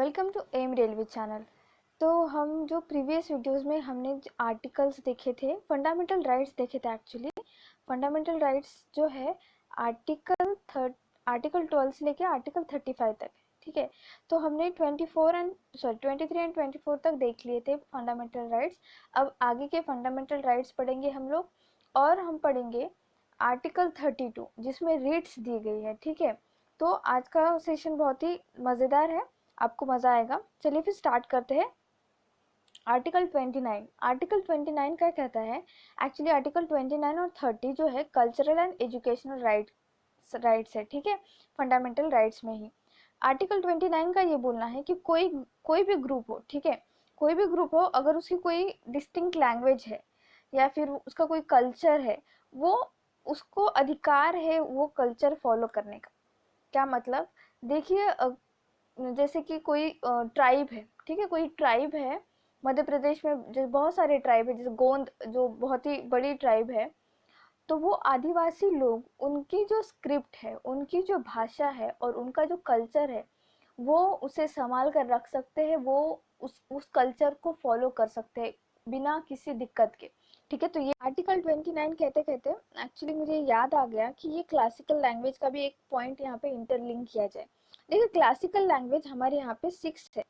Welcome to M railway channel. तो हम जो प्रीवियस वीडियोस में हमने आर्टिकल्स देखे थे, फंडामेंटल राइट्स देखे थे। एक्चुअली फंडामेंटल राइट्स जो है आर्टिकल 12 से लेके आर्टिकल 35 तक, ठीक है। तो हमने 23 एंड 24 तक देख लिए थे फंडामेंटल राइट्स। अब आगे के फंडामेंटल राइट्स पढ़ेंगे हम लोग, और हम पढ़ेंगे आर्टिकल 32 जिसमें रीट्स दी गई है, ठीक है। तो आज का सेशन बहुत ही मज़ेदार है, आपको मज़ा आएगा। चलिए फिर स्टार्ट करते हैं। आर्टिकल 29 क्या कहता है? एक्चुअली आर्टिकल 29 और 30 जो है कल्चरल एंड एजुकेशनल राइट्स है, ठीक है, फंडामेंटल राइट्स में ही। आर्टिकल 29 का ये बोलना है कि कोई भी ग्रुप हो, ठीक है, कोई भी ग्रुप हो, अगर उसकी कोई डिस्टिंक्ट लैंग्वेज है या फिर उसका कोई कल्चर है, वो उसको अधिकार है वो कल्चर फॉलो करने का। क्या मतलब? देखिए, जैसे कि कोई ट्राइब है, ठीक है, कोई ट्राइब है मध्य प्रदेश में, जो बहुत सारे ट्राइब है, जैसे गोंद जो बहुत ही बड़ी ट्राइब है। तो वो आदिवासी लोग, उनकी जो स्क्रिप्ट है, उनकी जो भाषा है और उनका जो कल्चर है, वो उसे संभाल कर रख सकते हैं। वो उस कल्चर को फॉलो कर सकते हैं बिना किसी दिक्कत के, ठीक है। तो ये आर्टिकल 29 कहते कहते एक्चुअली मुझे याद आ गया कि ये क्लासिकल लैंग्वेज का भी एक पॉइंट यहाँ पे इंटरलिंक किया जाए। देखिए, क्लासिकल लैंग्वेज हमारे यहाँ पे 6 है,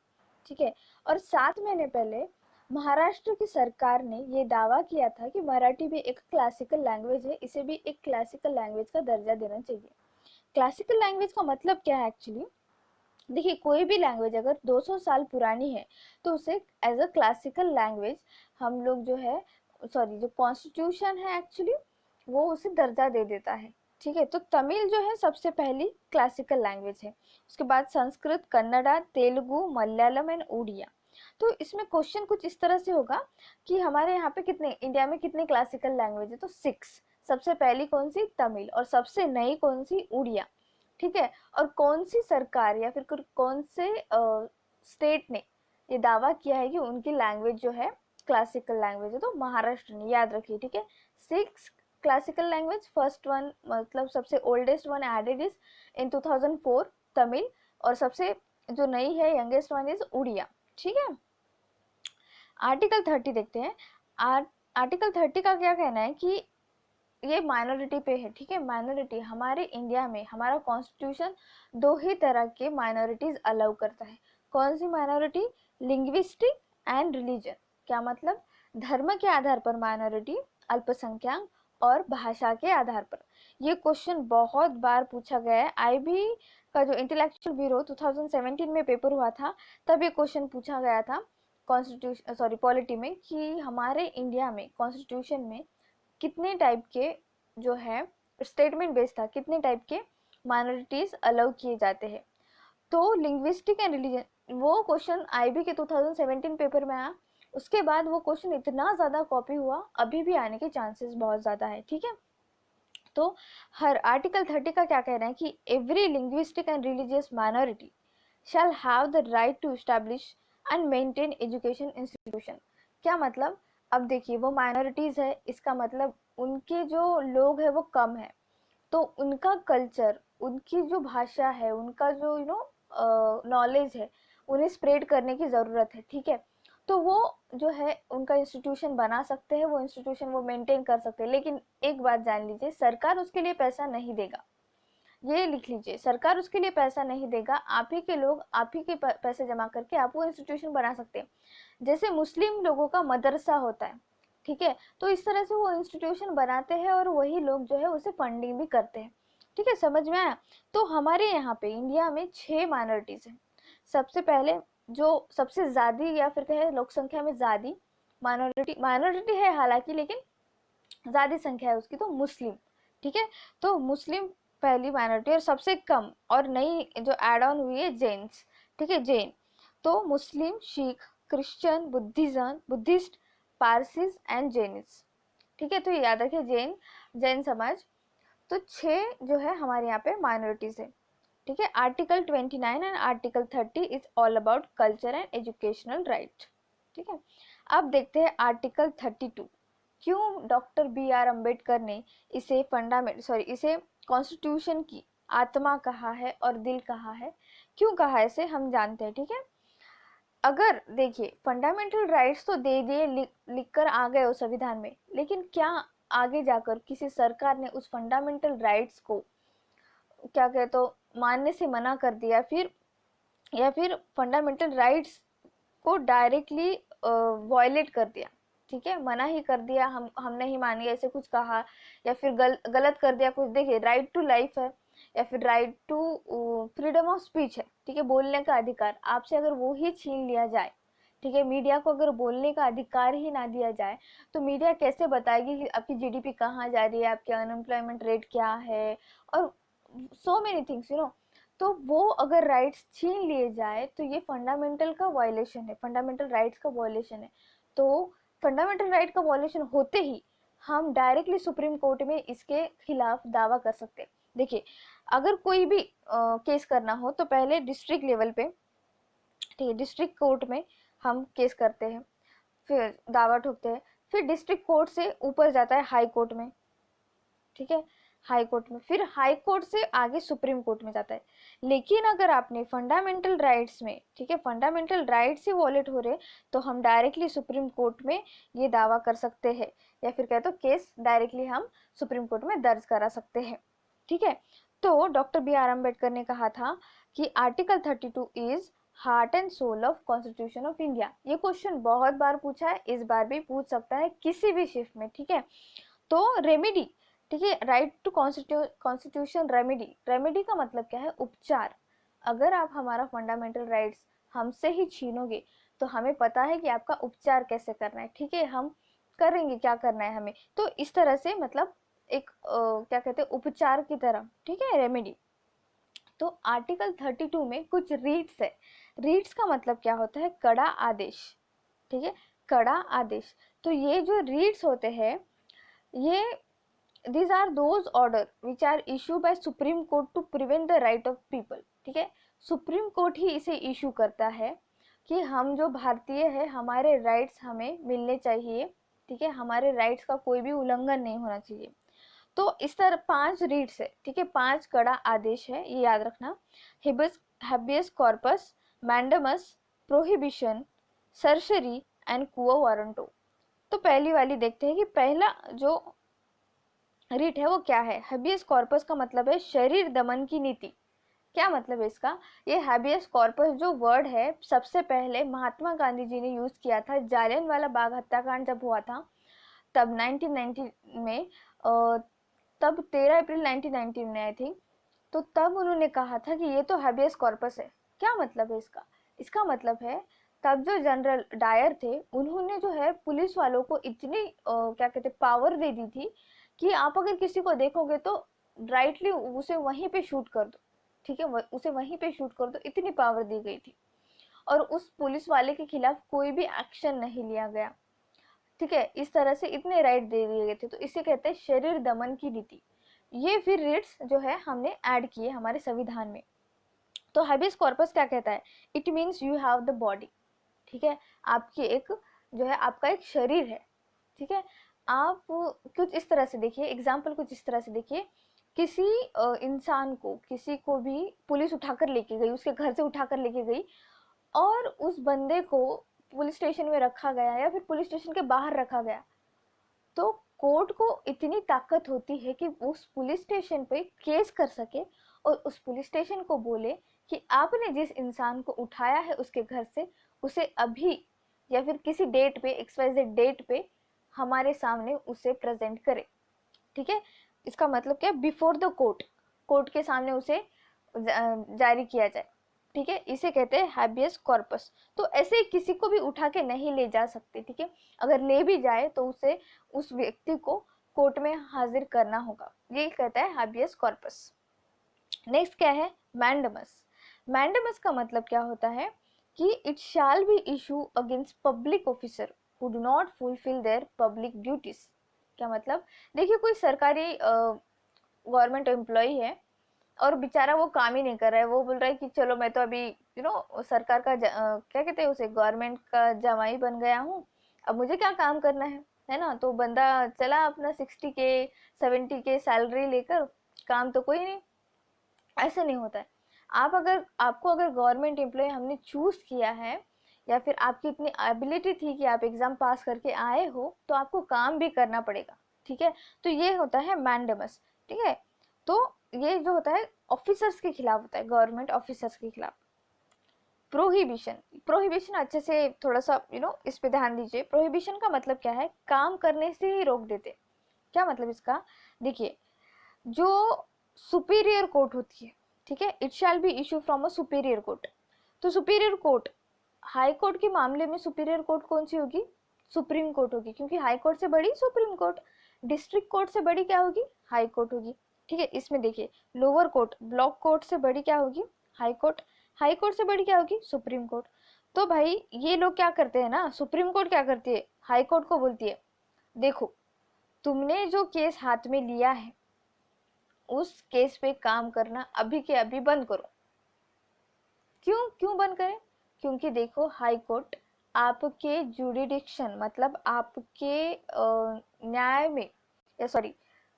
ठीक है। और 7 महीने पहले महाराष्ट्र की सरकार ने ये दावा किया था कि मराठी भी एक क्लासिकल लैंग्वेज है, इसे भी एक क्लासिकल लैंग्वेज का दर्जा देना चाहिए। क्लासिकल लैंग्वेज का मतलब क्या है एक्चुअली? देखिए, कोई भी लैंग्वेज अगर 200 साल पुरानी है तो उसे एज अ क्लासिकल लैंग्वेज हम लोग जो है, सॉरी, जो कॉन्स्टिट्यूशन है एक्चुअली, वो उसे दर्जा दे देता है, ठीक है। तो तमिल जो है सबसे पहली क्लासिकल लैंग्वेज है। उसके बाद संस्कृत, कन्नड़ा, तेलुगु, मलयालम एंड उड़िया। तो इसमें क्वेश्चन कुछ इस तरह से होगा कि हमारे यहाँ पे कितने, इंडिया में कितने क्लासिकल लैंग्वेज है? तो 6। सबसे पहली कौन सी? तमिल। और सबसे नई कौन सी? उड़िया, ठीक है। और कौन सी सरकार या फिर कौन से स्टेट ने ये दावा किया है कि उनकी लैंग्वेज जो है क्लासिकल लैंग्वेज है? तो महाराष्ट्र ने, याद रखिए, ठीक है। 6 क्लासिकल लैंग्वेज, फर्स्ट वन मतलब सबसे oldest one added is in 2004 Tamil, और सबसे जो नई है यंगेस्ट वन इज उड़िया, ठीक है। आर्टिकल 30 देखते हैं। आर्टिकल 30 का क्या कहना है कि ये माइनॉरिटी पे है, ठीक है। माइनॉरिटी, हमारे इंडिया में हमारा कॉन्स्टिट्यूशन 2 ही तरह के माइनॉरिटीज अलाउ करता है। कौन सी माइनॉरिटी? Linguistic and religion. क्या मतलब? धर्म के आधार पर माइनॉरिटी, अल्पसंख्यक, और भाषा के आधार पर। ये क्वेश्चन बहुत बार पूछा गया है। आईबी का जो इंटेलेक्चुअल ब्यूरो 2017 में पेपर हुआ था, तब ये क्वेश्चन पूछा गया था कॉन्स्टिट्यूशन, सॉरी, पॉलिटी में, कि हमारे इंडिया में कॉन्स्टिट्यूशन में कितने टाइप के जो है, स्टेटमेंट बेस्ड था, कितने टाइप के माइनॉरिटीज अलाउ किए जाते हैं। तो लिंग्विस्टिक एंड रिलीजन, वो क्वेश्चन आईबी के 2017 पेपर में आया। उसके बाद वो क्वेश्चन इतना ज़्यादा कॉपी हुआ, अभी भी आने के चांसेस बहुत ज़्यादा है, ठीक है। तो हर आर्टिकल 30 का क्या कह रहे हैं कि every linguistic and religious minority shall have the right to establish and maintain education institution. क्या मतलब? अब देखिए, वो माइनॉरिटीज है, इसका मतलब उनके जो लोग हैं वो कम है, तो उनका कल्चर, उनकी जो भाषा है, उनका जो नॉलेज है, उन्हें स्प्रेड करने की ज़रूरत है, ठीक है। तो वो जो है उनका इंस्टीट्यूशन बना सकते हैं, वो इंस्टीट्यूशन वो मेंटेन कर सकते हैं। लेकिन एक बात जान लीजिए, सरकार उसके लिए पैसा नहीं देगा। ये लिख लीजिए, सरकार उसके लिए पैसा नहीं देगा। आप ही के लोग, आप ही के पैसे जमा करके आप वो इंस्टीट्यूशन बना सकते हैं। जैसे मुस्लिम लोगों का मदरसा होता है, ठीक है, तो इस तरह से वो इंस्टीट्यूशन बनाते हैं और वही लोग जो है उसे फंडिंग भी करते हैं, ठीक है। समझ में आया? तो हमारे यहाँ पे इंडिया में 6 माइनॉरिटीज हैं। सबसे पहले, जो सबसे ज़्यादा या फिर कहे लोक संख्या में ज़्यादा माइनॉरिटी है हालांकि, लेकिन ज़्यादा संख्या है उसकी, तो मुस्लिम, ठीक है। तो मुस्लिम पहली माइनॉरिटी, और सबसे कम और नई जो एड ऑन हुई है जैन्स, ठीक है, जैन। तो Muslim, Sikh, Christian, Buddhist, Parsis and Jains, ठीक है। तो ये याद रखिए, जैन समाज। तो 6 जो है हमारे यहाँ पे माइनॉरिटीज है, ठीक है। Article 29 and article 30 is all about culture and educational right, ठीक है। अब देखते हैं आर्टिकल 32। क्यों डॉक्टर बी आर अम्बेडकर ने इसे कॉन्स्टिट्यूशन की आत्मा कहा है और दिल कहा है? क्यों कहा है इसे, हम जानते हैं, ठीक है। अगर देखिए फंडामेंटल राइट्स तो दे दिए, लिख कर आ गए हो संविधान में, लेकिन क्या आगे जाकर किसी सरकार ने उस फंडामेंटल राइट्स को क्या कहते तो मानने से मना कर दिया, फिर या फिर फंडामेंटल राइट्स को डायरेक्टली वायलेट कर दिया, ठीक है, मना ही कर दिया, हम नहीं मानेंगे ऐसे कुछ कहा, या फिर गलत कर दिया कुछ। देखिए राइट टू लाइफ है, या फिर right to freedom of speech है, ठीक है, बोलने का अधिकार, आपसे अगर वो ही छीन लिया जाए, ठीक है, मीडिया को अगर बोलने का अधिकार ही ना दिया जाए, तो मीडिया कैसे बताएगी कि आपकी जीडीपी कहाँ जा रही है, आपकी अनएम्प्लॉयमेंट रेट क्या है, और सो मेनी थिंग्स तो वो अगर राइट्स छीन लिए जाए तो ये फंडामेंटल का वायलेशन है, फंडामेंटल राइट्स का वायलेशन है। तो फंडामेंटल राइट का वायलेशन होते ही हम डायरेक्टली सुप्रीम कोर्ट में इसके खिलाफ दावा कर सकते हैं। देखिए अगर कोई भी केस करना हो तो पहले डिस्ट्रिक्ट लेवल पे, ठीक है, डिस्ट्रिक्ट कोर्ट में हम केस करते हैं, फिर दावा ठोकते हैं, फिर डिस्ट्रिक्ट कोर्ट से ऊपर जाता है हाई कोर्ट में, ठीक है, हाई कोर्ट में, फिर हाई कोर्ट से आगे सुप्रीम कोर्ट में जाता है। लेकिन अगर आपने फंडामेंटल राइट्स में, ठीक है, फंडामेंटल राइट्स ही वॉलेट हो रहे, तो हम डायरेक्टली सुप्रीम कोर्ट में ये दावा कर सकते हैं, या फिर कहते तो केस डायरेक्टली हम सुप्रीम कोर्ट में दर्ज करा सकते हैं, ठीक है। तो डॉक्टर बी आर अम्बेडकर ने कहा था कि article 32 is heart and soul of constitution of India. ये क्वेश्चन बहुत बार पूछा है, इस बार भी पूछ सकता है किसी भी शिफ्ट में, ठीक है। तो रेमेडी, ठीक है, right to constitution remedy, remedy का मतलब क्या है, उपचार। अगर आप हमारा फंडामेंटल राइट्स हमसे ही छीनोगे तो हमें पता है कि आपका उपचार कैसे करना है, ठीक है, हम करेंगे क्या करना है हमें, तो इस तरह से मतलब एक क्या कहते हैं उपचार की तरह, ठीक है, रेमेडी। तो आर्टिकल 32 में कुछ रीट्स है, रीट्स का मतलब क्या होता है, कड़ा आदेश, ठीक है, कड़ा आदेश। तो ये जो रीट्स होते हैं, ये these are those order which are issued by supreme court to prevent the right of people, ठीक है, सुप्रीम कोर्ट ही इसे इशू करता है कि हम जो भारतीय है हमारे राइट्स हमें मिलने चाहिए, ठीक है, हमारे राइट्स का कोई भी उल्लंघन नहीं होना चाहिए। तो इस तरह 5 रीड्स है, ठीक है, 5 कड़ा आदेश है, ये याद रखना, habeas corpus, mandamus, prohibition, सर्शरी and quo warranto. तो पहली वाली देखते हैं कि पहला जो रिट है वो क्या है। हैबियस कॉर्पस का मतलब है शरीर दमन की नीति। क्या मतलब है इसका, ये हैबियस कॉर्पस जो वर्ड है सबसे पहले महात्मा गांधी जी ने यूज किया था जालियनवाला बाग हत्याकांड जब हुआ था, तब 1990 में, तब 13 अप्रैल 1990 में आई थिंक, तो तब उन्होंने कहा था कि ये तो हैबियस कॉर्पस है। क्या मतलब है इसका, इसका मतलब है तब जो जनरल डायर थे उन्होंने जो है पुलिस वालों को इतनी क्या कहते पावर दे दी थी कि आप अगर किसी को देखोगे तो राइटली उसे वहीं पे शूट कर दो, ठीक है, उसे वहीं पे शूट कर दो, इतनी पावर दी गई थी, और उस पुलिस वाले के खिलाफ कोई भी एक्शन नहीं लिया गया, ठीक है, इस तरह से इतने राइट दे दिए गए थे, तो इसे कहते हैं शरीर दमन की नीति। ये फिर रिट्स जो है हमने ऐड किए हमारे संविधान में। तो हैबियस कॉर्पस क्या कहता है, it means you have the body, ठीक है, आपकी एक जो है आपका एक शरीर है, ठीक है। आप कुछ इस तरह से देखिए, एग्जाम्पल कुछ इस तरह से देखिए, किसी इंसान को, किसी को भी पुलिस उठाकर लेके गई, उसके घर से उठाकर लेके गई, और उस बंदे को पुलिस स्टेशन में रखा गया या फिर पुलिस स्टेशन के बाहर रखा गया, तो कोर्ट को इतनी ताकत होती है कि उस पुलिस स्टेशन पे केस कर सके और उस पुलिस स्टेशन को बोले कि आपने जिस इंसान को उठाया है उसके घर से, उसे अभी या फिर किसी डेट पे XYZ डेट पे हमारे सामने उसे प्रेजेंट करे, ठीक है। इसका मतलब क्या, बिफोर द कोर्ट, कोर्ट के सामने उसे जारी किया जाए, ठीक है, इसे कहते हैं हैबियस कॉर्पस। तो ऐसे किसी को भी उठा के नहीं ले जा सकते, ठीक है, अगर ले भी जाए तो उसे उस व्यक्ति को कोर्ट में हाजिर करना होगा, ये कहता है हैबियस कॉर्पस। नेक्स्ट क्या है, मैंडमस। मैंडमस का मतलब क्या होता है कि it shall be issue against public officer who do not fulfil there public duties. क्या मतलब, देखिए कोई सरकारी गवर्नमेंट एम्प्लॉय है और बेचारा वो काम ही नहीं कर रहा है, वो बोल रहा है कि चलो मैं तो अभी सरकार का क्या कहते हैं उसे, गवर्नमेंट का जवाई बन गया हूँ, अब मुझे क्या काम करना है ना, तो बंदा चला अपना 60K 70K सैलरी लेकर, काम तो कोई नहीं, ऐसे नहीं होता है। आप अगर आपको अगर गवर्नमेंट एम्प्लॉय हमने चूज किया है या फिर आपकी इतनी एबिलिटी थी कि आप एग्जाम पास करके आए हो, तो आपको काम भी करना पड़ेगा, ठीक है। तो ये होता है मैंडेमस, ठीक है। तो ये जो होता है ऑफिसर्स के खिलाफ होता है, गवर्नमेंट ऑफिसर्स के खिलाफ। प्रोहिबिशन, प्रोहिबिशन अच्छे से थोड़ा सा इस पे ध्यान दीजिए। प्रोहिबिशन का मतलब क्या है, काम करने से ही रोक देते। क्या मतलब इसका, देखिए, जो सुपीरियर कोर्ट होती है, ठीक है, it shall be issue from a superior court. तो सुपीरियर कोर्ट, हाई कोर्ट के मामले में सुपीरियर कोर्ट कौन सी होगी, सुप्रीम कोर्ट होगी, क्योंकि हाई कोर्ट से बड़ी सुप्रीम कोर्ट। डिस्ट्रिक्ट कोर्ट से बड़ी क्या होगी, हाई कोर्ट होगी, ठीक है। इसमें देखिए, लोअर कोर्ट, ब्लॉक कोर्ट से बड़ी क्या होगी, हाई कोर्ट। हाई कोर्ट से बड़ी क्या होगी, सुप्रीम कोर्ट। तो भाई ये लोग क्या करते हैं ना, सुप्रीम कोर्ट क्या करती है, हाई कोर्ट को बोलती है, देखो तुमने जो केस हाथ में लिया है, उस केस पे काम करना अभी के अभी बंद करो। क्यों क्यों बंद करें, क्योंकि देखो हाई कोर्ट आपके जुरिडिक्शन, मतलब आपके न्याय में, या सॉरी,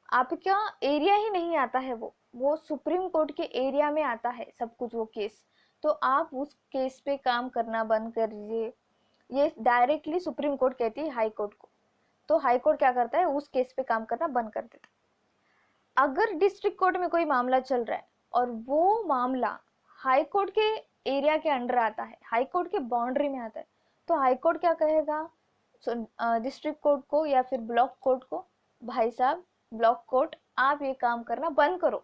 आपका एरिया ही नहीं आता है, वो सुप्रीम कोर्ट के एरिया में आता है सब कुछ वो केस। तो आप उस केस पे काम करना बंद कर दीजिए। ये डायरेक्टली सुप्रीम कोर्ट कहती है हाई कोर्ट को। तो हाई कोर्ट क्या करता है, उस केस पे काम करना बंद कर देता है। अगर डिस्ट्रिक्ट कोर्ट में कोई मामला चल रहा है और वो मामला हाई कोर्ट के एरिया के अंडर आता है, हाई कोर्ट के बाउंड्री में आता है, तो हाई कोर्ट क्या कहेगा डिस्ट्रिक्ट कोर्ट को या फिर ब्लॉक कोर्ट को, भाई साहब ब्लॉक कोर्ट, आप ये काम करना बंद करो,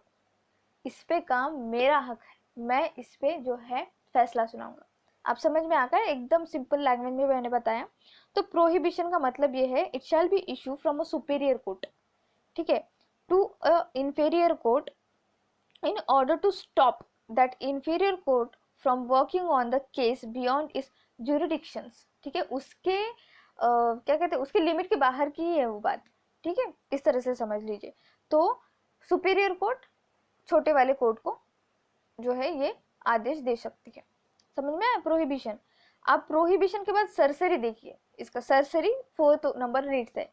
इस पे काम मेरा हक है, मैं इस पे जो है फैसला सुनाऊंगा। आप समझ में आ गया, एकदम सिंपल लैंग्वेज में मैंने बताया। तो प्रोहिबिशन का मतलब ये है, it shall be issue from a superior court, ठीक है, to a inferior court in order to stop that inferior court from working on the case beyond its jurisdictions, ठीक है, उसके क्या कहते हैं, उसके लिमिट के बाहर की है वो बात, ठीक है, इस तरह से समझ लीजिए। तो सुपीरियर कोर्ट छोटे वाले कोर्ट को जो है ये आदेश दे सकती है। समझ में आया प्रोहिबिशन। आप प्रोहिबिशन के बाद सरसरी देखिए, इसका सरसरी 4th नंबर रीड्स है।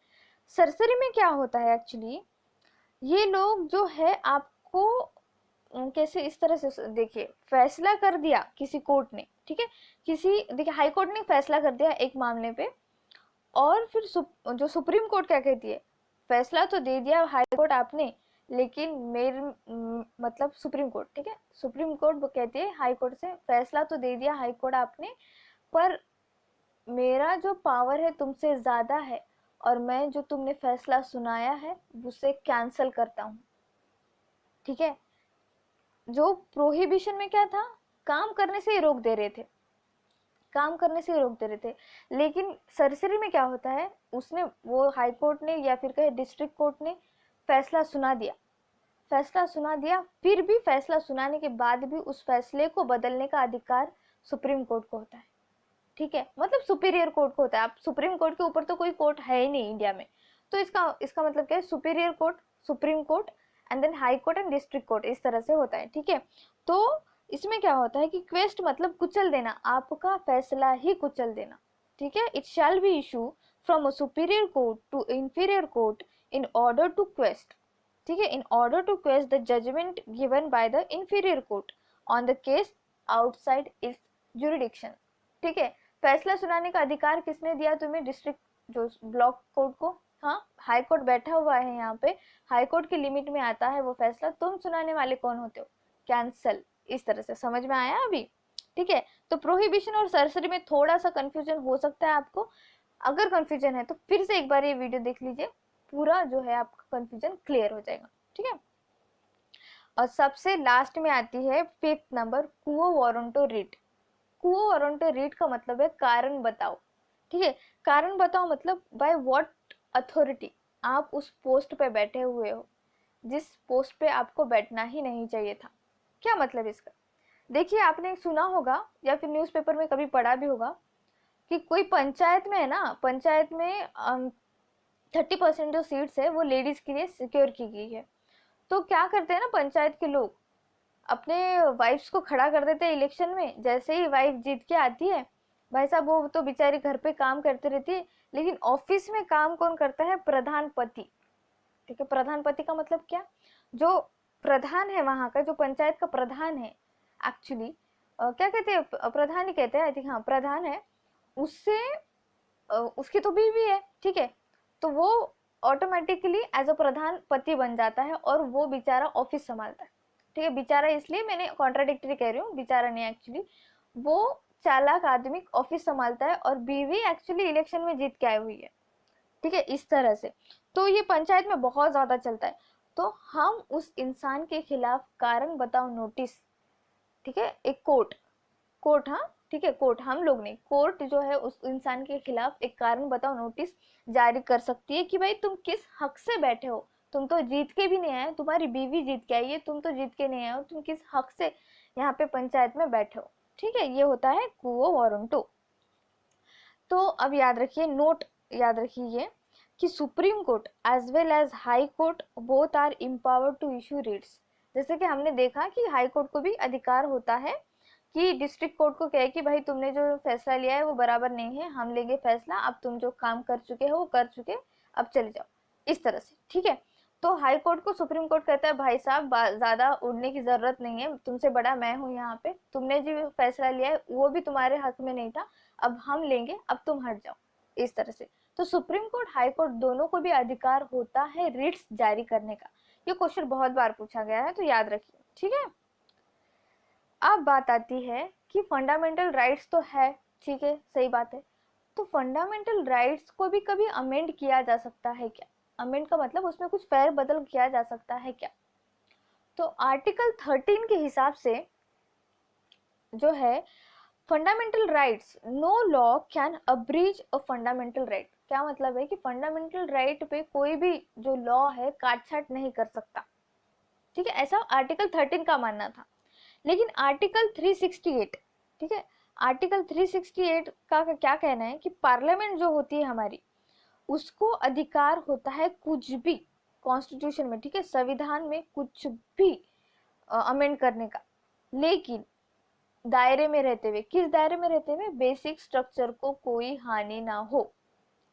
सरसरी में क्या होता है एक्चुअली, ये लोग जो है आपको कैसे, इस तरह से देखिए, फैसला कर दिया किसी कोर्ट ने, ठीक है, किसी, देखिए हाई कोर्ट ने फैसला कर दिया एक मामले पे, और फिर जो सुप्रीम कोर्ट क्या कहती है, फैसला तो दे दिया हाई कोर्ट आपने, लेकिन मेरे मतलब सुप्रीम कोर्ट, ठीक है, सुप्रीम कोर्ट वो कहती है हाई कोर्ट से, फैसला तो दे दिया हाई कोर्ट आपने, पर मेरा जो पावर है तुमसे ज्यादा है, और मैं जो तुमने फैसला सुनाया है उसे कैंसल करता हूँ, ठीक है। जो प्रोहिबिशन में क्या था, काम करने से ही रोक दे रहे थे, काम करने से ही रोक दे रहे थे। लेकिन सरसरी में क्या होता है, उसने, वो हाई कोर्ट ने या फिर कहे डिस्ट्रिक्ट कोर्ट ने फैसला सुना दिया, फैसला सुना दिया, फिर भी फैसला सुनाने के बाद भी उस फैसले को बदलने का अधिकार सुप्रीम कोर्ट को होता है, ठीक है, मतलब सुपीरियर कोर्ट को होता है। आप सुप्रीम कोर्ट के ऊपर तो कोई कोर्ट है ही नहीं इंडिया में। तो इसका मतलब क्या है, superior court, supreme court, and then high court and district court, इस तरह से होता है, ठीक है। तो इसमें क्या होता है कि क्वेस्ट मतलब कुचल देना, आपका फैसला ही कुचल देना, ठीक है। It shall be issue from a superior court to inferior court in order to quash, ठीक है, in order to quash the judgment given by the inferior court on the case outside its jurisdiction, ठीक है। फैसला सुनाने का अधिकार किसने दिया तुम्हें, डिस्ट्रिक्ट, जो ब्लॉक कोर्ट को। हाँ, हाई कोर्ट बैठा हुआ है यहाँ पे, हाई कोर्ट की लिमिट में आता है वो फैसला, तुम सुनाने वाले कौन होते हो, कैंसल। इस तरह से समझ में आया अभी, ठीक है। तो प्रोहिबिशन और सरसरी में थोड़ा सा कंफ्यूजन हो सकता है आपको, अगर कंफ्यूजन है तो फिर से एक बार ये वीडियो देख लीजिए, पूरा जो है आपका कंफ्यूजन क्लियर हो जाएगा, ठीक है। और सबसे लास्ट में आती है 5th नंबर, क्वो वारंटो रिट। क्वो वारंटो रिट का मतलब है कारण बताओ, ठीक है। कारण बताओ मतलब बाय व्हाट अथॉरिटी आप उस पोस्ट पे बैठे हुए हो, जिस पोस्ट पे आपको बैठना ही नहीं चाहिए था। क्या मतलब इसका, देखिए आपने सुना होगा या फिर न्यूज़पेपर में कभी पढ़ा भी होगा कि कोई पंचायत में है ना, पंचायत में 30% जो सीट्स है वो लेडीज के लिए सिक्योर की गई है। तो क्या करते हैं ना पंचायत के लोग, अपने वाइफ्स को खड़ा कर देते हैं इलेक्शन में, जैसे ही वाइफ जीत के आती है, भाई साहब वो तो बेचारी घर पे काम करती रहती है, लेकिन ऑफिस में काम कौन करता है, प्रधान पति, ठीक है। प्रधान पति का मतलब क्या, जो प्रधान है वहां का, जो पंचायत का प्रधान है, एक्चुअली क्या कहते हैं, प्रधान ही कहते हैं आई थिंक, हाँ प्रधान है, उससे उसकी तो बीवी है, ठीक है, तो वो ऑटोमेटिकली एज अ प्रधान पति बन जाता है और वो बेचारा ऑफिस संभालता है, ठीक है। बेचारा इसलिए मैंने कॉन्ट्राडिक्टरी कह रही हूँ, बेचारा नहीं एक्चुअली, वो चालाक आदमी ऑफिस संभालता है और बीवी एक्चुअली इलेक्शन में जीत के आई हुई है, ठीक है, इस तरह से। तो ये पंचायत में बहुत ज्यादा चलता है। तो हम उस इंसान के खिलाफ कारण बताओ नोटिस, ठीक है, एक कोर्ट, कोर्ट, हाँ ठीक है, कोर्ट, हम लोग नहीं, कोर्ट जो है उस इंसान के खिलाफ एक कारण बताओ नोटिस जारी कर सकती है कि भाई तुम किस हक से बैठे हो, तुम तो जीत के भी नहीं आए, तुम्हारी बीवी जीत के आई है, तुम तो जीत के नहीं आए हो, तुम किस हक से यहाँ पे पंचायत में बैठे हो, ठीक है। ये होता है क्वो वारंटो। तो अब याद रखिए, नोट याद रखिए कि supreme court as well as high court both are empowered to issue writs. जैसे कि हमने देखा कि हाई कोर्ट को भी अधिकार होता है कि डिस्ट्रिक्ट कोर्ट को कहे कि भाई तुमने जो फैसला लिया है वो बराबर नहीं है, हम लेंगे फैसला, अब तुम जो काम कर चुके हो वो कर चुके, अब चले जाओ, इस तरह से, ठीक है। तो हाई कोर्ट को सुप्रीम कोर्ट कहता है भाई साहब ज्यादा उड़ने की जरूरत नहीं है, तुमसे बड़ा मैं हूँ यहाँ पे, तुमने जो फैसला लिया है वो भी तुम्हारे हक में नहीं था, अब हम लेंगे, अब तुम हट जाओ, इस तरह से। तो सुप्रीम कोर्ट हाई कोर्ट दोनों को भी अधिकार होता है रिट्स जारी करने का। ये क्वेश्चन बहुत बार पूछा गया है, तो याद रखिए, ठीक है। अब बात आती है कि फंडामेंटल राइट्स तो है, ठीक है, सही बात है, तो फंडामेंटल राइट्स को भी कभी अमेंड किया जा सकता है क्या? अमेंड का मतलब उसमें कुछ फेर बदल किया जा सकता है क्या? तो आर्टिकल 13 के हिसाब से जो है fundamental rights, no law can abridge a fundamental right. क्या मतलब है कि फंडामेंटल राइट पे कोई भी जो लॉ है काट छाट नहीं कर सकता, ठीक है, ऐसा आर्टिकल 13 का मानना था। लेकिन आर्टिकल 368, ठीक है, आर्टिकल 368 का क्या कहना है कि पार्लियामेंट जो होती है हमारी, उसको अधिकार होता है कुछ भी कॉन्स्टिट्यूशन में, ठीक है, संविधान में कुछ भी अमेंड करने का, लेकिन दायरे में रहते हुए। किस दायरे में रहते हुए? बेसिक स्ट्रक्चर को कोई हानि ना हो,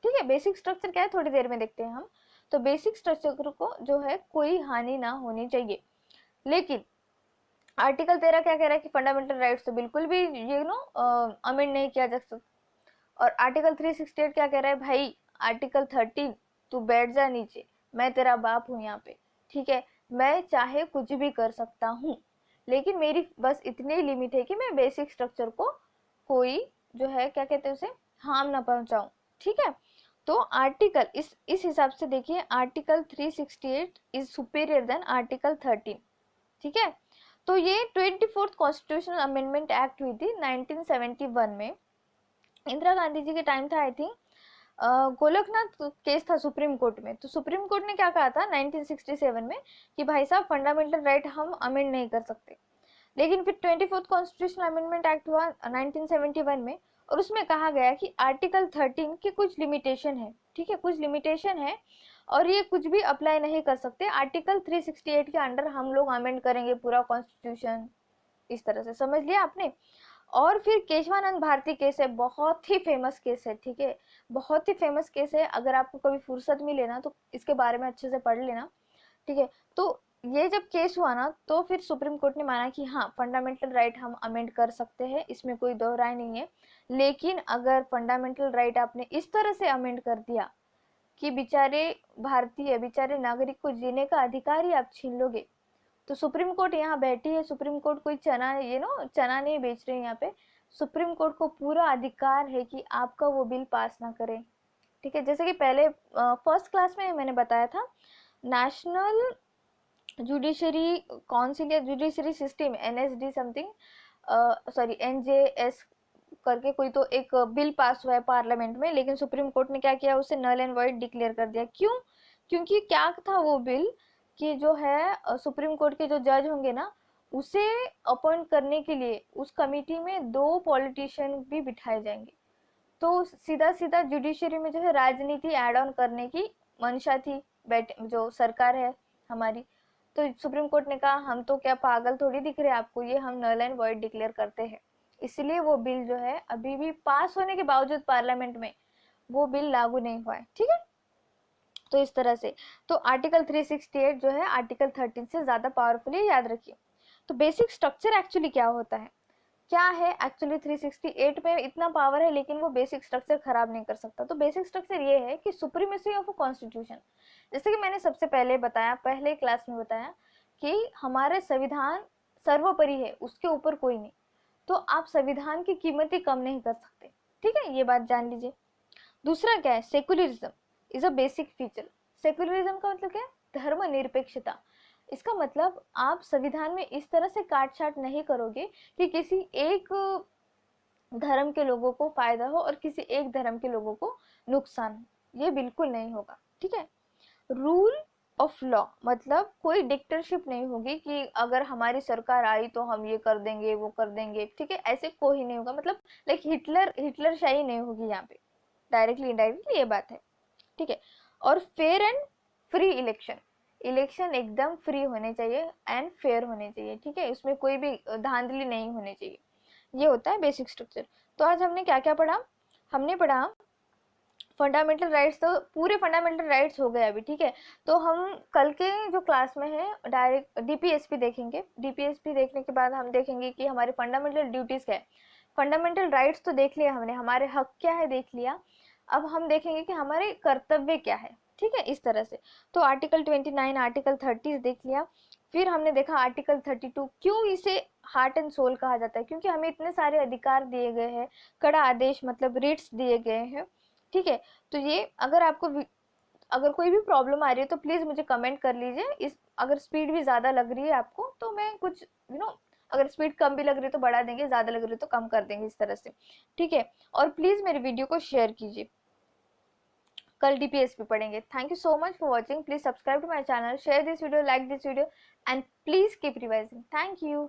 ठीक है। बेसिक स्ट्रक्चर क्या है थोड़ी देर में देखते हैं हम। तो बेसिक स्ट्रक्चर को जो है कोई हानि ना होनी चाहिए। लेकिन आर्टिकल 13 क्या कह रहा है कि फंडामेंटल राइट्स तो बिल्कुल भी अमेंड नहीं किया जा सकता। और आर्टिकल 368 क्या कह रहा है? भाई आर्टिकल 13 तू बैठ जा नीचे, मैं तेरा बाप हूँ यहाँ पे, ठीक है, मैं चाहे कुछ भी कर सकता हूँ, लेकिन मेरी बस इतनी लिमिट है कि मैं बेसिक स्ट्रक्चर को कोई जो है क्या कहते हैं उसे हार्म ना पहुंचाऊं, ठीक है। तो आर्टिकल इस हिसाब से देखिए, article 368 is superior than article 13, ठीक है। तो ये 24th कॉन्स्टिट्यूशनल अमेंडमेंट एक्ट हुई थी 1971 में, इंदिरा गांधी जी के टाइम था आई थिंक। गोलकनाथ केस था सुप्रीम कोर्ट में। तो सुप्रीम कोर्ट ने क्या कहा था 1967 में कि भाई साहब फंडामेंटल राइट हम अमेंड नहीं कर सकते। लेकिन फिर 24th कॉन्स्टिट्यूशनल अमेंडमेंट एक्ट हुआ 1971 में, और उसमें कहा गया कि आर्टिकल 13 की कुछ लिमिटेशन है, ठीक है, कुछ लिमिटेशन है, और ये कुछ भी अप्लाई नहीं कर सकते, आर्टिकल 368 के अंडर हम लोग अमेंड करेंगे पूरा कॉन्स्टिट्यूशन, इस तरह से, समझ लिया आपने। और फिर केशवानंद भारती केस है, बहुत ही फेमस केस है, ठीक है, बहुत ही फेमस केस है, अगर आपको कभी फुर्सत मिले ना तो इसके बारे में अच्छे से पढ़ लेना, ठीक है। तो ये जब केस हुआ ना, तो फिर सुप्रीम कोर्ट ने माना कि हाँ फंडामेंटल राइट हम अमेंड कर सकते हैं, इसमें कोई दो राय नहीं है। लेकिन अगर फंडामेंटल राइट आपने इस तरह से अमेंड कर दिया कि बेचारे भारतीय, बेचारे नागरिक को जीने का अधिकार ही आप छीन लोगे, तो सुप्रीम कोर्ट यहाँ बैठी है, सुप्रीम कोर्ट कोई चना चना नहीं बेच रहे यहाँ पे, सुप्रीम कोर्ट को पूरा अधिकार है कि आपका वो बिल पास ना करे, ठीक है। जैसे कि पहले फर्स्ट क्लास में मैंने बताया था, नेशनल जुडिशरी काउंसिल या judiciary system, NSD something, sorry NJS करके कोई तो एक बिल पास हुआ है पार्लियामेंट में, लेकिन सुप्रीम कोर्ट ने क्या किया, उसे नल एंड वॉइड डिक्लेयर कर दिया। क्यों? क्योंकि क्या था वो बिल कि जो है सुप्रीम कोर्ट के जो जज होंगे ना, उसे अपॉइंट करने के लिए उस कमिटी में 2 पॉलिटिशियन भी बिठाए जाएंगे। तो सीधा सीधा जुडिशरी में जो है राजनीति ऐड ऑन करने की मंशा थी जो सरकार है हमारी। तो सुप्रीम कोर्ट ने कहा हम तो क्या पागल थोड़ी दिख रहे आपको, ये हम नल एंड वॉइड डिक्लेयर करते हैं। इसलिए वो बिल जो है अभी भी पास होने के बावजूद पार्लियामेंट में वो बिल लागू नहीं हुआ है, ठीक है। तो इस तरह से तो आर्टिकल 368 जो है आर्टिकल 13 से ज्यादा पावरफुल है, याद रखिए। तो बेसिक स्ट्रक्चर एक्चुअली क्या होता है? क्या है एक्चुअली 368 में इतना पावर है लेकिन वो बेसिक स्ट्रक्चर खराब नहीं कर सकता। तो बेसिक स्ट्रक्चर ये है कि सुप्रीमेसी ऑफ अ कॉन्स्टिट्यूशन, जैसे कि मैंने सबसे पहले बताया, पहले क्लास में बताया कि हमारे संविधान सर्वोपरि है, उसके ऊपर कोई नहीं। तो आप संविधान की कीमत ही कम नहीं कर सकते, ठीक है, ये बात जान लीजिए। दूसरा क्या है, secularism is a basic feature. Secularism का मतलब क्या है, धर्मनिरपेक्षता। इसका मतलब आप संविधान में इस तरह से काट छाट नहीं करोगे कि किसी एक धर्म के लोगों को फायदा हो और किसी एक धर्म के लोगों को नुकसान हो, ये बिल्कुल नहीं होगा, ठीक है। रूल ऑफ लॉ मतलब कोई डिक्टेटरशिप नहीं होगी कि अगर हमारी सरकार आई तो हम ये कर देंगे वो कर देंगे, ठीक है, ऐसे कोई नहीं होगा। मतलब लाइक हिटलर शाही नहीं होगी यहाँ पे, डायरेक्टली इनडायरेक्टली ये बात है, ठीक है। और fair and free election, election एकदम फ्री होने चाहिए एंड फेयर होने चाहिए, ठीक है, इसमें कोई भी धांधली नहीं होनी चाहिए। ये होता है बेसिक स्ट्रक्चर। तो आज हमने क्या क्या पढ़ा, हमने पढ़ा फंडामेंटल राइट्स, तो पूरे फंडामेंटल राइट्स हो गए अभी, ठीक है। तो हम कल के जो क्लास में है डायरेक्ट डीपीएसपी देखेंगे। डीपीएसपी देखने के बाद हम देखेंगे कि हमारे फंडामेंटल ड्यूटीज क्या है। फंडामेंटल राइट्स तो देख लिया हमने, हमारे हक क्या है देख लिया। अब हम देखेंगे कि हमारे कर्तव्य क्या है, ठीक है, इस तरह से। तो आर्टिकल 29, आर्टिकल 30 देख लिया। फिर हमने देखा आर्टिकल 32, क्यों इसे हार्ट एंड सोल कहा जाता है, क्योंकि हमें इतने सारे अधिकार दिए गए हैं, कड़ा आदेश मतलब रिट्स दिए गए हैं, ठीक है। तो ये अगर कोई भी प्रॉब्लम आ रही है तो प्लीज मुझे कमेंट कर लीजिए। इस अगर स्पीड भी ज्यादा लग रही है आपको तो मैं कुछ अगर स्पीड कम भी लग रही है तो बढ़ा देंगे, ज्यादा लग रही है तो कम कर देंगे, इस तरह से, ठीक है। और प्लीज मेरे वीडियो को शेयर कीजिए। कल डीपीएसपी पढ़ेंगे। Thank you so much for watching. Please subscribe to my channel, share this video, like this video and please keep revising. Thank you.